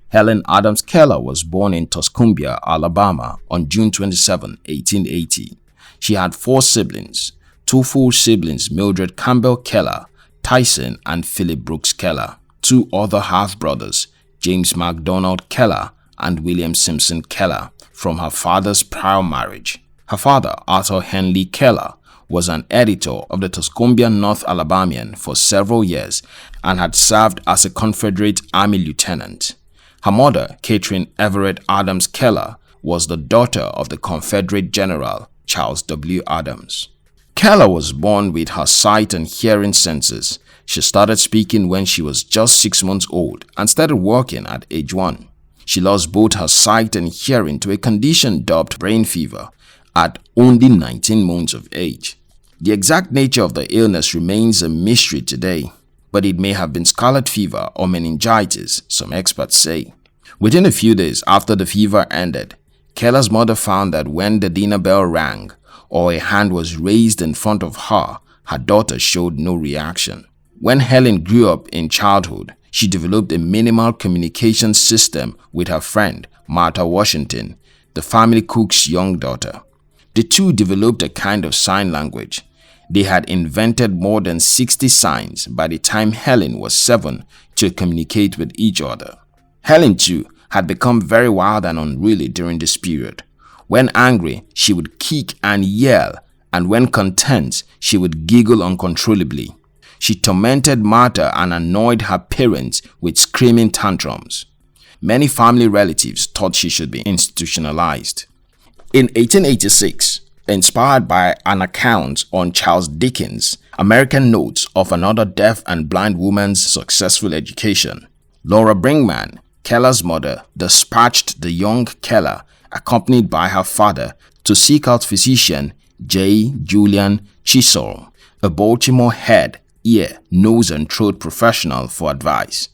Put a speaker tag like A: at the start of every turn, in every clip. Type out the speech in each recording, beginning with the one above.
A: Helen Adams Keller was born in Tuscumbia, Alabama on June 27, 1880. She had 4 siblings, 2 full siblings Mildred Campbell Keller, Tyson and Phillip Brooks Keller, 2 other half-brothers, James McDonald Keller and William Simpson Keller, from her father's prior marriage. Her father, Arthur Henley Keller, was an editor of the Tuscumbia North Alabamian for several years and had served as a Confederate Army lieutenant. Her mother, Catherine Everett Adams Keller, was the daughter of the Confederate General Charles W. Adams. Keller was born with her sight and hearing senses. She started speaking when she was just 6 months old and started working at age 1. She lost both her sight and hearing to a condition dubbed brain fever at only 19 months of age. The exact nature of the illness remains a mystery today, but it may have been scarlet fever or meningitis, some experts say. Within a few days after the fever ended, Keller's mother found that when the dinner bell rang or a hand was raised in front of her, her daughter showed no reaction. When Helen grew up in childhood, she developed a minimal communication system with her friend, Martha Washington, the family cook's young daughter. The two developed a kind of sign language. They had invented more than 60 signs by the time Helen was 7 to communicate with each other. Helen, too, had become very wild and unruly during this period. When angry, she would kick and yell, and when content, she would giggle uncontrollably. She tormented Martha and annoyed her parents with screaming tantrums. Many family relatives thought she should be institutionalized. In 1886, inspired by an account on Charles Dickens' American Notes of another deaf and blind woman's successful education, Laura Brinkman, Keller's mother, dispatched the young Keller, accompanied by her father, to seek out physician J. Julian Chisholm, a Baltimore head, ear, nose and throat professional, for advice.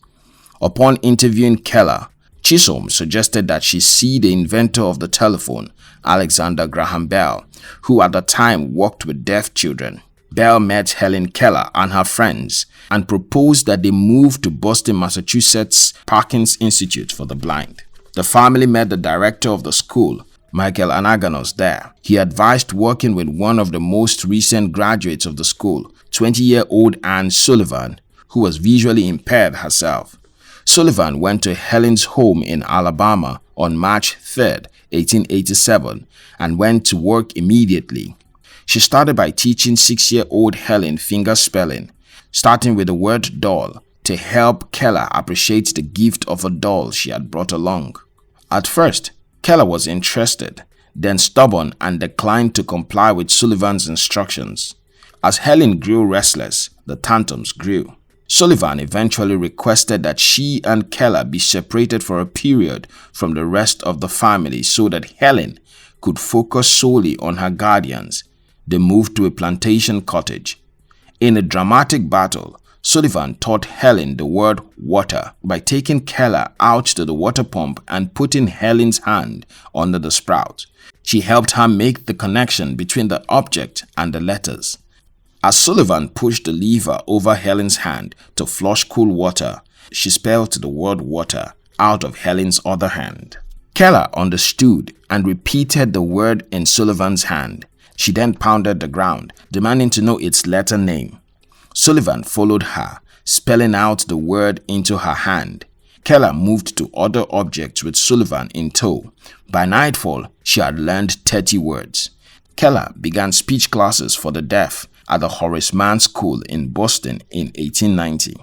A: Upon interviewing Keller, Chisholm suggested that she see the inventor of the telephone, Alexander Graham Bell, who at the time worked with deaf children. Bell met Helen Keller and her friends and proposed that they move to Boston, Massachusetts' Parkins Institute for the Blind. The family met the director of the school, Michael Anaganos, there. He advised working with one of the most recent graduates of the school, 20-year-old Anne Sullivan, who was visually impaired herself. Sullivan went to Helen's home in Alabama on March 3, 1887, and went to work immediately. She started by teaching 6-year-old Helen finger spelling, starting with the word doll, to help Keller appreciate the gift of a doll she had brought along. At first, Keller was interested, then stubborn and declined to comply with Sullivan's instructions. As Helen grew restless, the tantrums grew. Sullivan eventually requested that she and Keller be separated for a period from the rest of the family so that Helen could focus solely on her guardians. They moved to a plantation cottage. In a dramatic battle, Sullivan taught Helen the word water by taking Keller out to the water pump and putting Helen's hand under the spout. She helped her make the connection between the object and the letters. As Sullivan pushed the lever over Helen's hand to flush cool water, she spelled the word water out of Helen's other hand. Keller understood and repeated the word in Sullivan's hand. She then pounded the ground, demanding to know its letter name. Sullivan followed her, spelling out the word into her hand. Keller moved to other objects with Sullivan in tow. By nightfall, she had learned 30 words. Keller began speech classes for the deaf at the Horace Mann School in Boston in 1890.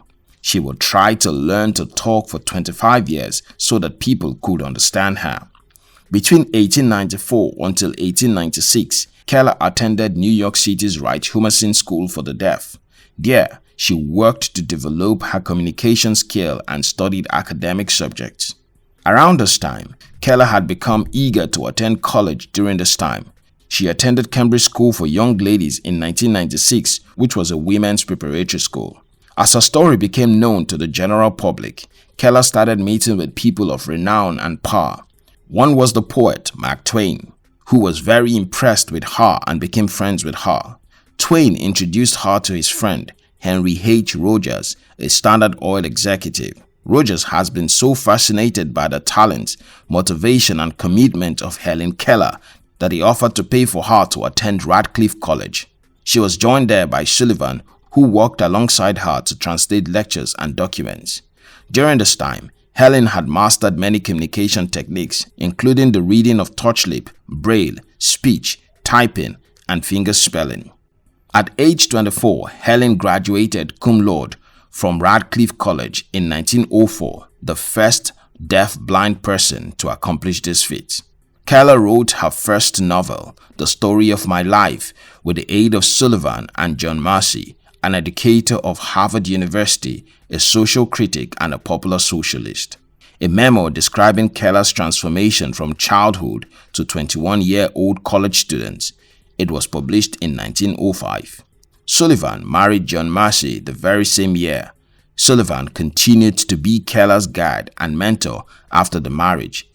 A: She would try to learn to talk for 25 years so that people could understand her. Between 1894 until 1896, Keller attended New York City's Wright Humason School for the Deaf. There, she worked to develop her communication skill and studied academic subjects. Around this time, Keller had become eager to attend college during this time. She attended Cambridge School for Young Ladies in 1996, which was a women's preparatory school. As her story became known to the general public, Keller started meeting with people of renown and power. One was the poet Mark Twain, who was very impressed with her and became friends with her. Twain introduced her to his friend Henry H. Rogers, a Standard Oil executive. Rogers has been so fascinated by the talent, motivation, and commitment of Helen Keller that he offered to pay for her to attend Radcliffe College. She was joined there by Sullivan, who worked alongside her to translate lectures and documents. During this time, Helen had mastered many communication techniques, including the reading of touchlip, braille, speech, typing, and finger spelling. At age 24, Helen graduated cum laude from Radcliffe College in 1904, the first deaf-blind person to accomplish this feat. Keller wrote her first novel, The Story of My Life, with the aid of Sullivan and John Massey, an educator of Harvard University, a social critic, and a popular socialist. A memo describing Keller's transformation from childhood to 21-year-old college student. It was published in 1905. Sullivan married John Massey the very same year. Sullivan continued to be Keller's guide and mentor after the marriage.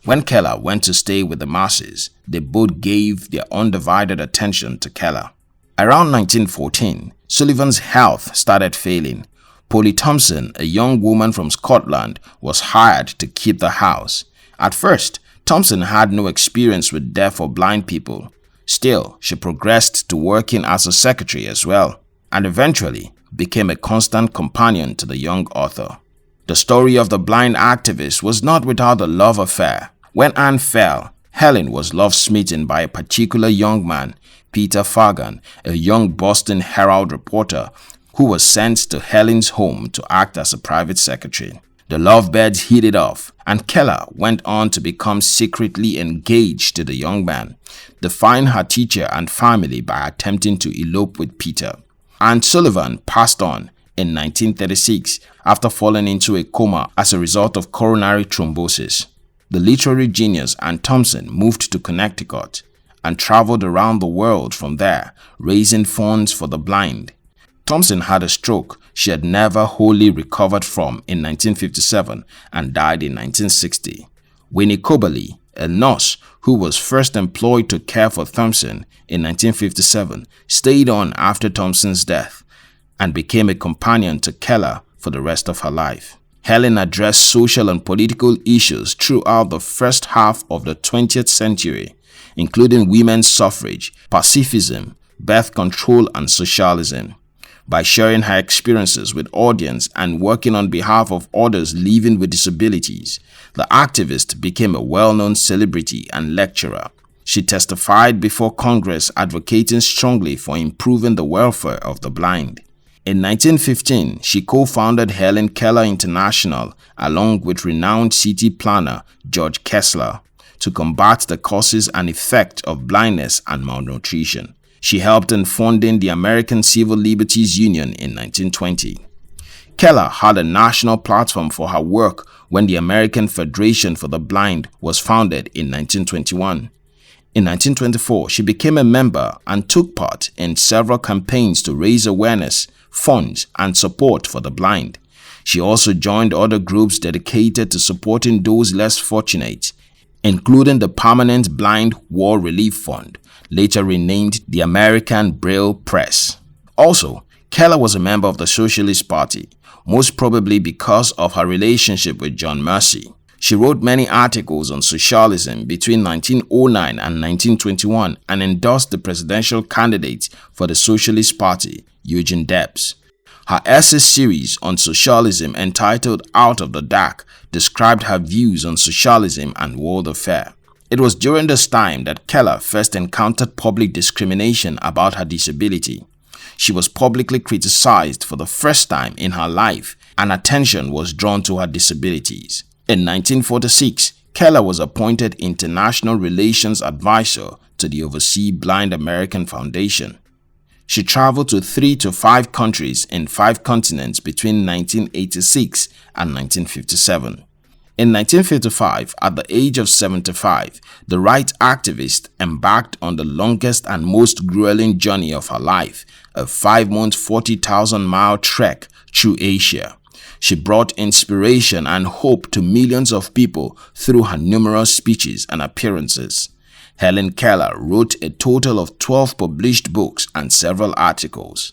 A: When Keller went to stay with the Masseys, they both gave their undivided attention to Keller. Around 1914, Sullivan's health started failing. Polly Thompson, a young woman from Scotland, was hired to keep the house. At first, Thompson had no experience with deaf or blind people. Still, she progressed to working as a secretary as well, and eventually became a constant companion to the young author. The story of the blind activist was not without a love affair. When Anne fell, Helen was love-smitten by a particular young man, Peter Fagan, a young Boston Herald reporter who was sent to Helen's home to act as a private secretary. The lovebirds hit it off, and Keller went on to become secretly engaged to the young man, defying her teacher and family by attempting to elope with Peter. And Sullivan passed on in 1936 after falling into a coma as a result of coronary thrombosis. The literary genius Anne Thompson moved to Connecticut and traveled around the world from there, raising funds for the blind. Thompson had a stroke she had never wholly recovered from in 1957 and died in 1960. Winnie Coberly, a nurse who was first employed to care for Thompson in 1957, stayed on after Thompson's death and became a companion to Keller for the rest of her life. Helen addressed social and political issues throughout the first half of the 20th century, including women's suffrage, pacifism, birth control, and socialism. By sharing her experiences with audience and working on behalf of others living with disabilities, the activist became a well-known celebrity and lecturer. She testified before Congress advocating strongly for improving the welfare of the blind. In 1915, she co-founded Helen Keller International along with renowned city planner George Kessler to combat the causes and effect of blindness and malnutrition. She helped in funding the American Civil Liberties Union in 1920. Keller had a national platform for her work when the American Federation for the Blind was founded in 1921. In 1924, she became a member and took part in several campaigns to raise awareness, funds, and support for the blind. She also joined other groups dedicated to supporting those less fortunate, including the Permanent Blind War Relief Fund, later renamed the American Braille Press. Also, Keller was a member of the Socialist Party, most probably because of her relationship with John Massey. She wrote many articles on socialism between 1909 and 1921 and endorsed the presidential candidate for the Socialist Party, Eugene Debs. Her essay series on socialism entitled Out of the Dark described her views on socialism and world affairs. It was during this time that Keller first encountered public discrimination about her disability. She was publicly criticized for the first time in her life, and attention was drawn to her disabilities. In 1946, Keller was appointed International Relations Advisor to the Overseas Blind American Foundation. She traveled to 3 to 5 countries in 5 continents between 1986 and 1957. In 1955, at the age of 75, the rights activist embarked on the longest and most grueling journey of her life, a 5-month, 40,000-mile trek through Asia. She brought inspiration and hope to millions of people through her numerous speeches and appearances. Helen Keller wrote a total of 12 published books and several articles.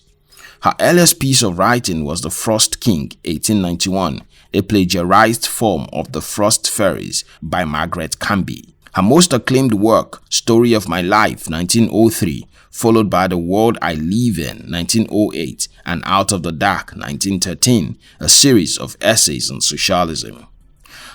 A: Her earliest piece of writing was The Frost King, 1891, a plagiarized form of The Frost Fairies by Mildred Campbell. Her most acclaimed work, Story of My Life, 1903, followed by The World I Live In, 1908, and Out of the Dark, 1913, a series of essays on socialism.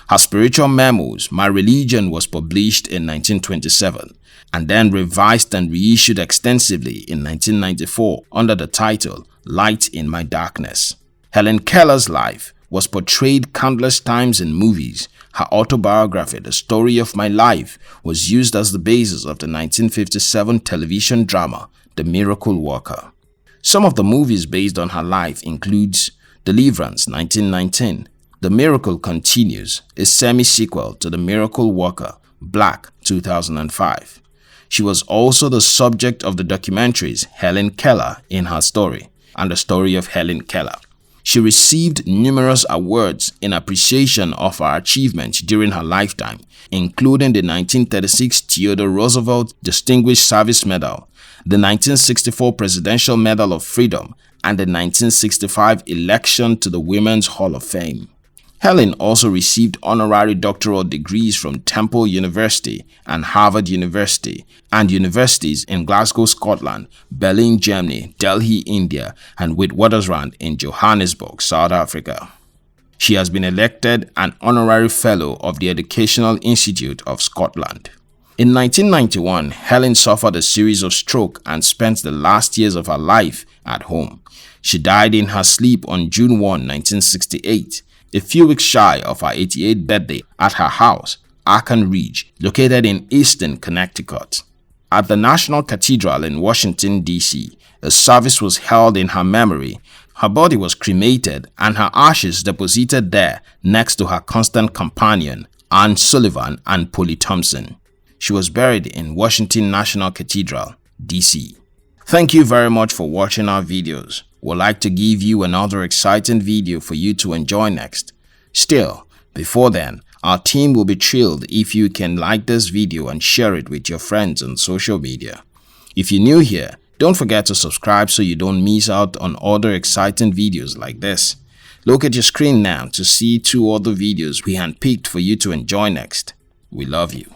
A: Her spiritual memoirs, My Religion, was published in 1927, and then revised and reissued extensively in 1994 under the title Light in My Darkness. Helen Keller's life was portrayed countless times in movies. Her autobiography, The Story of My Life, was used as the basis of the 1957 television drama, The Miracle Worker. Some of the movies based on her life includes Deliverance, 1919, The Miracle Continues, a semi-sequel to The Miracle Worker, Black, 2005. She was also the subject of the documentaries Helen Keller in Her Story and The Story of Helen Keller. She received numerous awards in appreciation of her achievements during her lifetime, including the 1936 Theodore Roosevelt Distinguished Service Medal, the 1964 Presidential Medal of Freedom, and the 1965 election to the Women's Hall of Fame. Helen also received honorary doctoral degrees from Temple University and Harvard University, and universities in Glasgow, Scotland, Berlin, Germany, Delhi, India, and Witwatersrand in Johannesburg, South Africa. She has been elected an honorary fellow of the Educational Institute of Scotland. In 1991, Helen suffered a series of stroke and spent the last years of her life at home. She died in her sleep on June 1, 1968. A few weeks shy of her 88th birthday at her house, Arkan Ridge, located in Easton, Connecticut. At the National Cathedral in Washington, D.C., a service was held in her memory. Her body was cremated and her ashes deposited there next to her constant companion, Anne Sullivan and Polly Thompson. She was buried in Washington National Cathedral, D.C. Thank you very much for watching our videos. We'd like to give you another exciting video for you to enjoy next. Still, before then, our team will be thrilled if you can like this video and share it with your friends on social media. If you're new here, don't forget to subscribe so you don't miss out on other exciting videos like this. Look at your screen now to see 2 other videos we handpicked for you to enjoy next. We love you.